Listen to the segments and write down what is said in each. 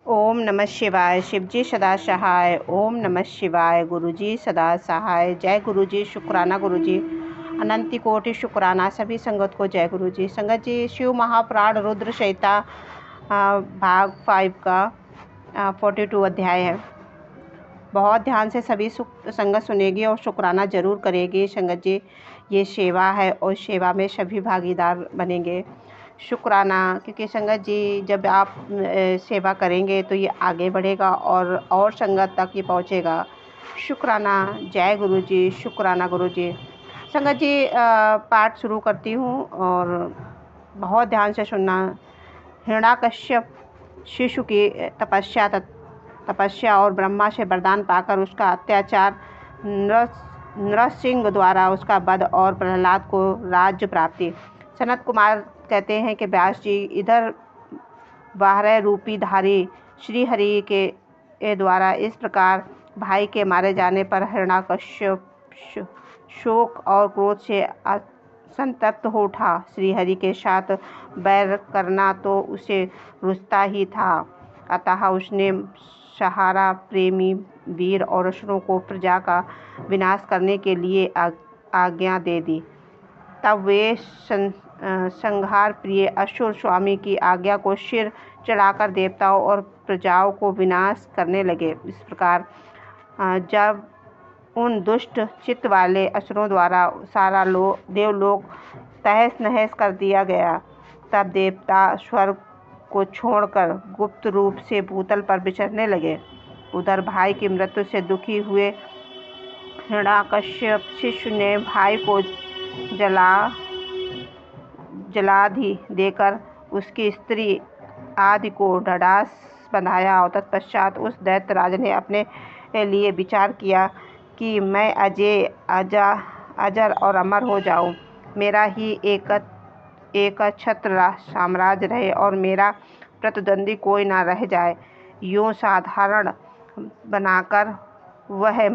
ओम नमः शिवाय। शिवजी सदा सहाय। ओम नमः शिवाय। गुरुजी सदा सहाय। जय गुरुजी। शुक्राना गुरुजी। अनंती कोटि शुक्राना सभी संगत को जय गुरुजी। संगत जी, शिव महापुराण रुद्र संहिता भाग 5 का 42 अध्याय है। बहुत ध्यान से सभी संगत सुनेगी और शुक्राना जरूर करेगी। संगत जी, ये सेवा है और सेवा में सभी भागीदार बनेंगे। शुक्राना, क्योंकि संगत जी जब आप सेवा करेंगे तो ये आगे बढ़ेगा और संगत तक ये पहुँचेगा। शुक्राना। जय गुरु जी। शुक्राना गुरु जी। संगत जी, पाठ शुरू करती हूँ और बहुत ध्यान से सुनना। हिरण्याकश्यप शिशु की तपस्या और ब्रह्मा से वरदान पाकर उसका अत्याचार, नरसिंह द्वारा उसका वध और प्रहलाद को राज्य प्राप्ति। सनत कुमार कहते हैं कि व्यास जी, इधर बारह रूपी धारी श्री हरि के द्वारा इस प्रकार भाई के मारे जाने पर हिरण्याकश्यप शोक और क्रोध से संतप्त हो उठा। श्री हरि के साथ बैर करना तो उसे रुचता ही था, अतः उसने सहारा प्रेमी वीर और असुरों को प्रजा का विनाश करने के लिए आज्ञा दे दी। तब वे संहार प्रिय असुर स्वामी की आज्ञा को सिर चढ़ाकर देवताओं और प्रजाओं को विनाश करने लगे। इस प्रकार जब उन दुष्ट चित्त वाले असुरों द्वारा सारा देवलोक तहस नहस कर दिया गया, तब देवता स्वर्ग को छोड़कर गुप्त रूप से भूतल पर विचरने लगे। उधर भाई की मृत्यु से दुखी हुए हिरण्याकश्यप शिशु ने भाई को जलाधि देकर उसकी स्त्री आदि को ढाढ़स बंधाया और तत्पश्चात उस दैत्य राज ने अपने लिए विचार किया कि मैं अजर और अमर हो जाऊं, मेरा ही एक छत्र साम्राज्य रहे और मेरा प्रतिद्वंदी कोई ना रह जाए। यूं साधारण बनाकर वह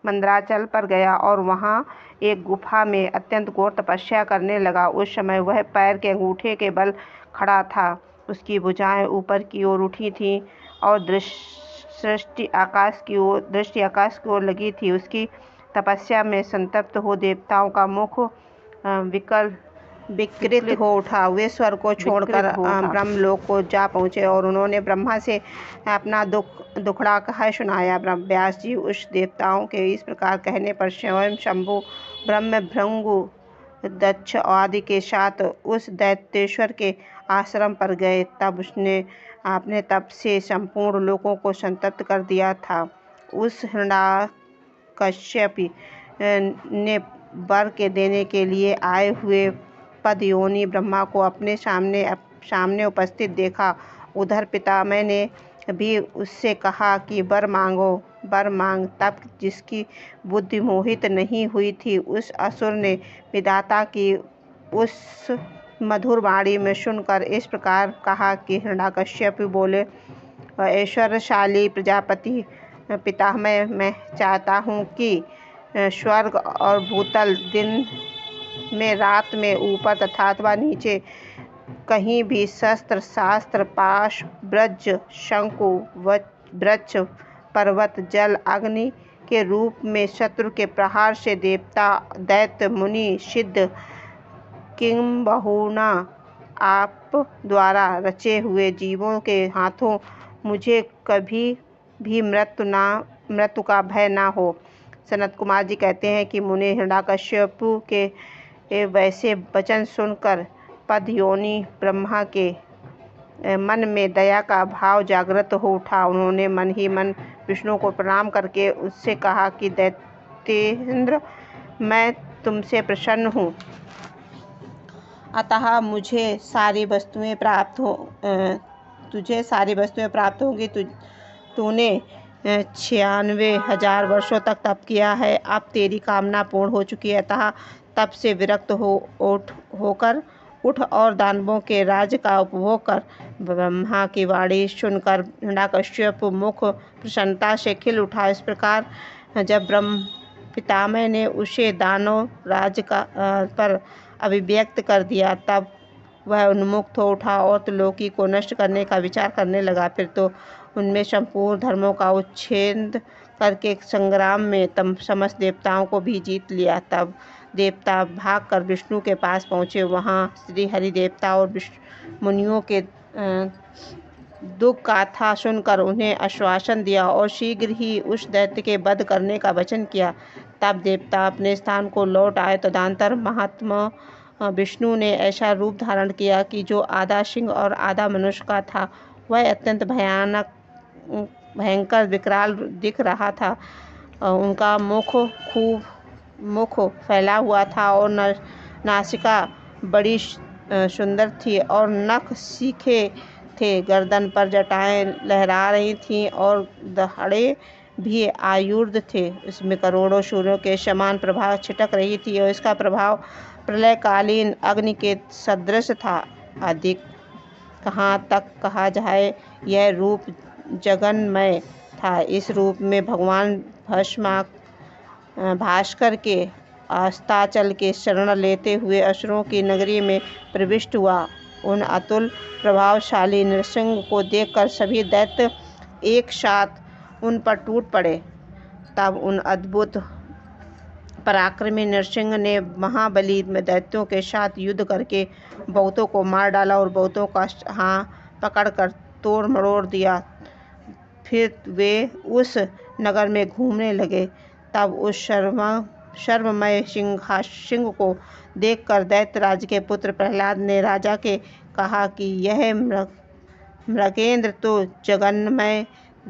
मंदराचल पर गया और वहां एक गुफा में अत्यंत घोर तपस्या करने लगा। उस समय वह पैर के अंगूठे के बल खड़ा था, उसकी भुजाएं ऊपर की ओर उठी थीं और दृष्टि आकाश की ओर लगी थी। उसकी तपस्या में संतप्त हो देवताओं का मुख विकृत हो उठा। वे स्वर्ग को छोड़कर ब्रह्मलोक को जा पहुँचे और उन्होंने ब्रह्मा से अपना दुखड़ा कह सुनाया। व्यास जी उस देवताओं के इस प्रकार कहने पर स्वयं शंभु, ब्रह्म, भृंगु, दक्ष आदि के साथ उस दैत्येश्वर के आश्रम पर गए। तब उसने अपने तप से संपूर्ण लोकों को संतप्त कर दिया था। उस हिरण्याकश्यप ने वर के देने के लिए आए हुए पदयोनि ब्रह्मा को अपने सामने उपस्थित देखा। उधर पितामह ने भी उससे कहा कि वर मांग। तब जिसकी बुद्धि मोहित नहीं हुई थी, उस असुर ने विधाता की उस मधुर वाणी में सुनकर इस प्रकार कहा कि हिरण्याकश्यप बोले, ऐश्वर्यशाली प्रजापति पितामह, मैं चाहता हूँ कि स्वर्ग और भूतल, दिन में, रात में, ऊपर तथा अथवा नीचे, कहीं भी शस्त्र, शास्त्र, पाश, ब्रज, शंकु, वृक्ष, पर्वत, जल, अग्नि के रूप में शत्रु के प्रहार से देवता, दैत्य, मुनि, सिद्ध, किंबहुना आप द्वारा रचे हुए जीवों के हाथों मुझे कभी भी मृत्यु का भय ना हो। सनत कुमार जी कहते हैं कि मुनि हिरण्याकश्यप के वैसे वचन सुनकर पदयोनि ब्रह्मा के मन में दया का भाव जागृत हो उठा। उन्होंने मन ही मन विष्णु को प्रणाम करके उससे कहा कि दैत्येंद्र, मैं तुमसे प्रसन्न हूँ, अतः तुझे सारी वस्तुएं प्राप्त होंगी। तूने 96,000 वर्षों तक तप किया है, अब तेरी कामना पूर्ण हो चुकी है, अतः तप से विरक्त होकर उठ और दानवों के राज्य का उपभोग कर। ब्रह्मा की वाणी सुनकर हिरण्याकश्यप मुख प्रसन्नता से खिल उठा। इस प्रकार जब ब्रह्म पितामह ने उसे दानव राज्य पर अभिव्यक्त कर दिया, तब वह उन्मुक्त हो उठा और त्रिलोकी को नष्ट करने का विचार करने लगा। फिर तो उनमें संपूर्ण धर्मों का उच्छेद करके संग्राम में समस्त देवताओं को भी जीत लिया। तब देवता भागकर विष्णु के पास पहुँचे। वहाँ श्री हरि देवता और मुनियों के दुख गाथा सुनकर उन्हें आश्वासन दिया और शीघ्र ही उस दैत्य के वध करने का वचन किया। तब देवता अपने स्थान को लौट आए। तदंतर महात्मा विष्णु ने ऐसा रूप धारण किया कि जो आधा सिंह और आधा मनुष्य का था, वह अत्यंत भयंकर विकराल दिख रहा था। उनका मुख फैला हुआ था और नासिका बड़ी सुंदर थी और नख सीखे थे। गर्दन पर जटाएं लहरा रही थीं और दहाड़े भी आयुध थे। इसमें करोड़ों सूर्यों के समान प्रभा छिटक रही थी और इसका प्रभाव प्रलयकालीन अग्नि के सदृश था। अधिक कहाँ तक कहा जाए, यह रूप जगन्मय था। इस रूप में भगवान भास्कर के अस्ताचल के शरण लेते हुए असुरों की नगरी में प्रविष्ट हुआ। उन अतुल प्रभावशाली नृसिंह को देखकर सभी दैत्य एक साथ उन पर टूट पड़े। तब उन अद्भुत पराक्रमी नृसिंह ने महाबली दैत्यों के साथ युद्ध करके बहुतों को मार डाला और बहुतों का पकड़कर तोड़ मरोड़ दिया। फिर वे उस नगर में घूमने लगे। तब उस शर्ममय सिंह को देखकर दैत्यराज के पुत्र प्रहलाद ने राजा के कहा कि यह मृगेंद्र तो जगन्मय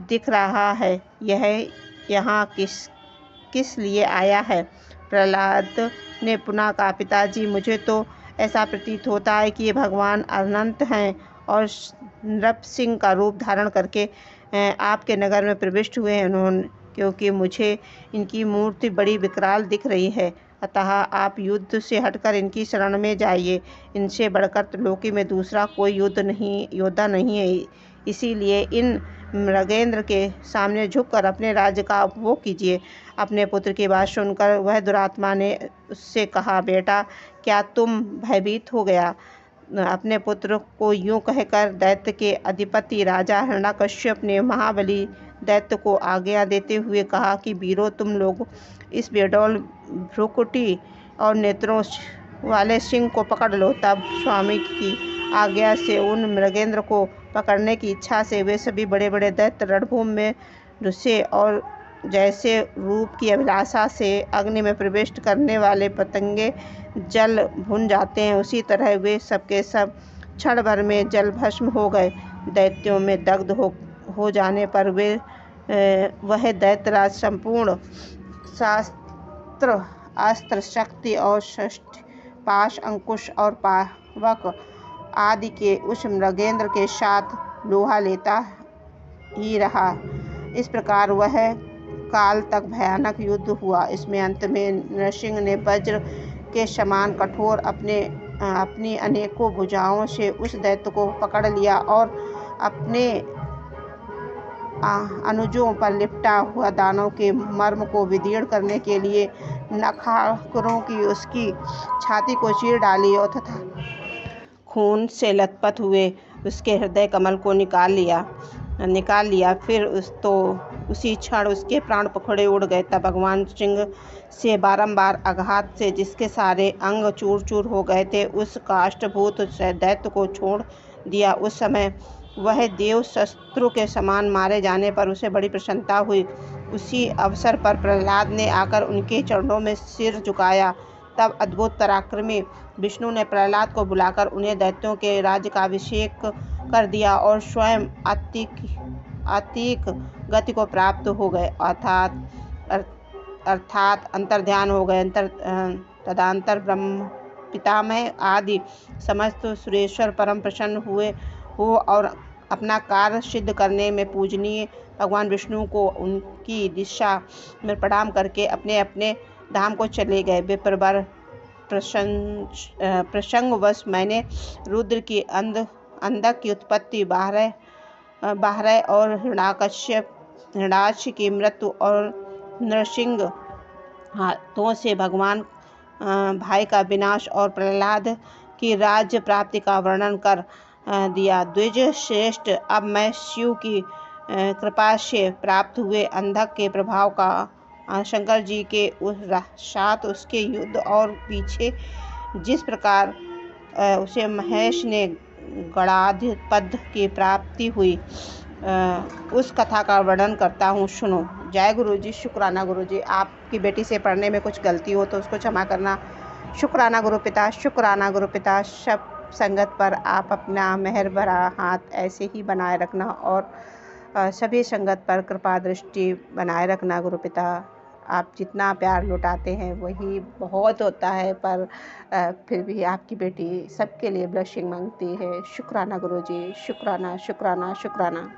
दिख रहा है, यह यहाँ किस लिए आया है? प्रहलाद ने पुनः कहा, पिताजी, मुझे तो ऐसा प्रतीत होता है कि ये भगवान अनंत हैं और नृसिंह का रूप धारण करके आपके नगर में प्रविष्ट हुए हैं, क्योंकि मुझे इनकी मूर्ति बड़ी विकराल दिख रही है। अतः आप युद्ध से हटकर इनकी शरण में जाइए। इनसे बढ़कर त्रिलोकी में दूसरा कोई योद्धा नहीं है। इसीलिए इन मृगेंद्र के सामने झुककर अपने राज्य का उपभोग कीजिए। अपने पुत्र की बात सुनकर वह दुरात्मा ने उससे कहा, बेटा, क्या तुम भयभीत हो गया? अपने पुत्र को यूं कहकर दैत्य के अधिपति राजा हिरण्यकश्यप ने महाबली दैत्य को आज्ञा देते हुए कहा कि वीरों, तुम लोग इस बेडौल भ्रुकुटी और नेत्रों वाले सिंह को पकड़ लो। तब स्वामी की आज्ञा से उन मृगेंद्र को पकड़ने की इच्छा से वे सभी बड़े बड़े दैत्य रणभूमि में घुसे और जैसे रूप की अभिलाषा से अग्नि में प्रवेश करने वाले पतंगे जल भुन जाते हैं, उसी तरह वे सबके सब क्षण भर में जल भस्म हो गए। दैत्यों में दग्ध हो जाने पर वह दैत्यराज संपूर्ण शास्त्र अस्त्र शक्ति और षष्ठ पाश अंकुश और पावक आदि के उस मृगेंद्र के साथ लोहा लेता ही रहा। इस प्रकार वह काल तक भयानक युद्ध हुआ। इसमें अंत में नृसिंह ने वज्र के समान कठोर अपनी अनेकों भुजाओं से उस दैत्य को पकड़ लिया और अपने अनुजों पर लिपटा हुआ दानव के मर्म को विदीर्ण करने के लिए नखाग्रों की उसकी छाती को चीर डाली और तथा खून से लथपथ हुए उसके हृदय कमल को निकाल लिया। फिर उसी क्षण उसके प्राण पखड़े उड़ गए। तब भगवान सिंह से बारंबार आघात से जिसके सारे अंग चूर चूर हो गए थे, उस काष्ठभूत दैत्य को छोड़ दिया। उस समय वह देव शत्रु के समान मारे जाने पर उसे बड़ी प्रसन्नता हुई। उसी अवसर पर प्रहलाद ने आकर उनके चरणों में सिर झुकाया। तब अद्भुत पराक्रमी विष्णु ने प्रहलाद को बुलाकर उन्हें दैत्यों के राज्य का अभिषेक कर दिया और स्वयं अतीक गति को प्राप्त हो गए, अर्थात अंतर्ध्यान हो गए। तदंतर ब्रह्म पितामह आदि समस्त सुरेश्वर परम प्रसन्न हो और अपना कार्य सिद्ध करने में पूजनीय भगवान विष्णु को उनकी दिशा में प्रणाम करके अपने अपने धाम को चले गए। विप्रवर प्रसंगवश मैंने रुद्र की अंधक की उत्पत्ति, बारह और हिरण्याक्ष की मृत्यु और नृसिंह हाथों से भगवान भाई का विनाश और प्रहलाद की राज्य प्राप्ति का वर्णन कर दिया। द्विज श्रेष्ठ, अब मैं शिव की कृपा से प्राप्त हुए अंधक के प्रभाव का शंकर जी के साथ उसके युद्ध और पीछे जिस प्रकार उसे महेश ने गणाधिपद की प्राप्ति हुई उस कथा का वर्णन करता हूँ, सुनो। जय गुरु जी। शुक्राना गुरु जी। आपकी बेटी से पढ़ने में कुछ गलती हो तो उसको क्षमा करना। शुक्राना गुरु पिता, शुक्राना गुरु पिता। सब संगत पर आप अपना मेहर भरा हाथ ऐसे ही बनाए रखना और सभी संगत पर कृपा दृष्टि बनाए रखना गुरु पिता। आप जितना प्यार लुटाते हैं वही बहुत होता है, पर फिर भी आपकी बेटी सबके लिए ब्लेसिंग मांगती है। शुक्राना गुरु जी। शुक्राना शुक्राना शुक्राना।